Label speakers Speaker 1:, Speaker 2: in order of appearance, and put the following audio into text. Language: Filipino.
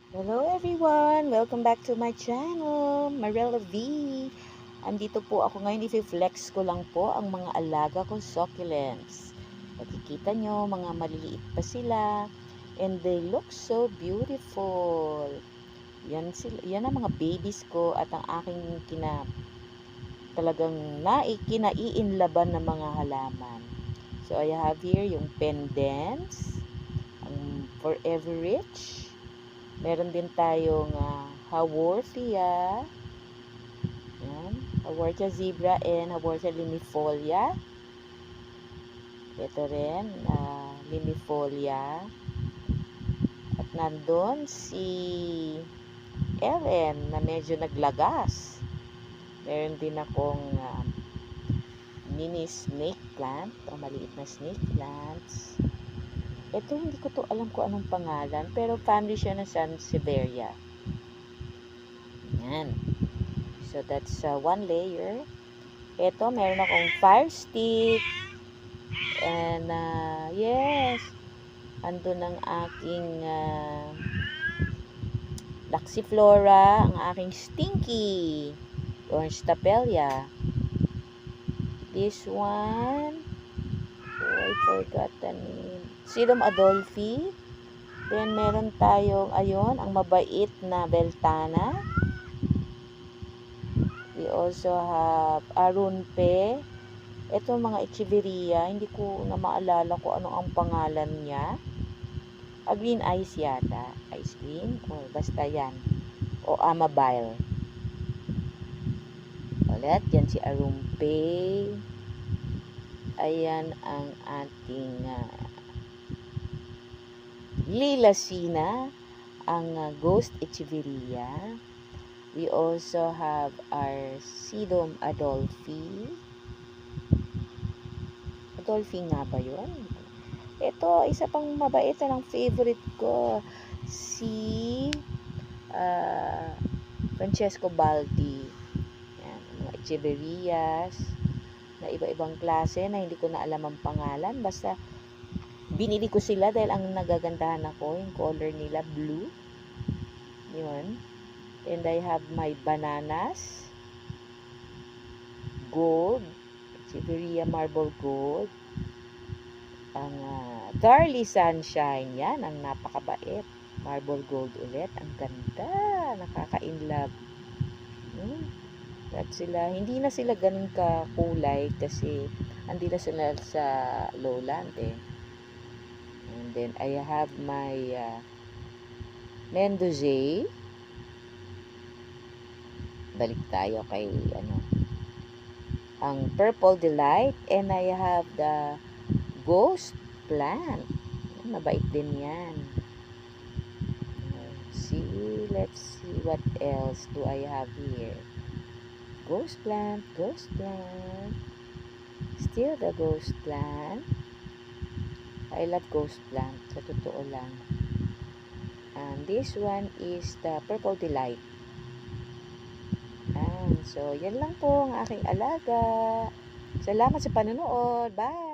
Speaker 1: Hello everyone! Welcome back to my channel, Marella V. Andito po ako ngayon, i-flex ko lang po ang mga alaga kong succulents. Nakikita nyo, mga maliliit pa sila. And they look so beautiful. Yan ang mga babies ko at ang aking talagang kinaiinlaban ng mga halaman. So I have here yung pendants, ang Forever Rich. Meron din tayong Haworthia. Yan. Haworthia zebra and Haworthia limifolia. Ito rin, limifolia. At nandun si Ellen na medyo naglagas. Meron din akong mini snake plant o maliit na snake plants. Ito, hindi ko to alam kung anong pangalan, pero family siya ng Sansevieria. Yan. So, that's one layer. Ito, meron akong fire stick. And, yes, andun ang aking Laxiflora, ang aking Stinky, Orange Tapelia. This one, I forgot the name. Silum Adolphi. Then, meron tayong, ayun, ang mabait na Beltana. We also have Arunpe. Ito mga Echeveria, hindi ko na maalala kung ano ang pangalan niya. Green ice yata. Ice cream? O basta yan. O Amabile. Ulit, yan si Arunpe. Ayan ang ating Lilasina, ang Ghost Echeveria. We also have our Sedum Adolphi. Adolphi nga ba yun? Ito, isa pang mabait na ng favorite ko. Si Francesco Baldi. Yan, mga Echeverias na iba-ibang klase na hindi ko na alam ang pangalan. Basta, binili ko sila dahil ang nagagandahan ako, yung color nila, blue. Yun. And I have my bananas. Gold. Echeveria Marble Gold. Ang Darly Sunshine. Yan, ang napakabait. Marble Gold ulit. Ang ganda. Nakaka-inlove. Sila, hindi na sila ganun kakulay kasi hindi na sila sa lowland eh. And then I have my Mendoza. Balik tayo kay ang Purple Delight, and I have the Ghost Plant. Mabait din yan. Let's see what else do I have here. Ghost Plant, Ghost Plant. Still the Ghost Plant. I love Ghost Plant, sa totoo lang. And this one is the Purple Delight. So, yan lang po ang aking alaga. Salamat sa panonood. Bye!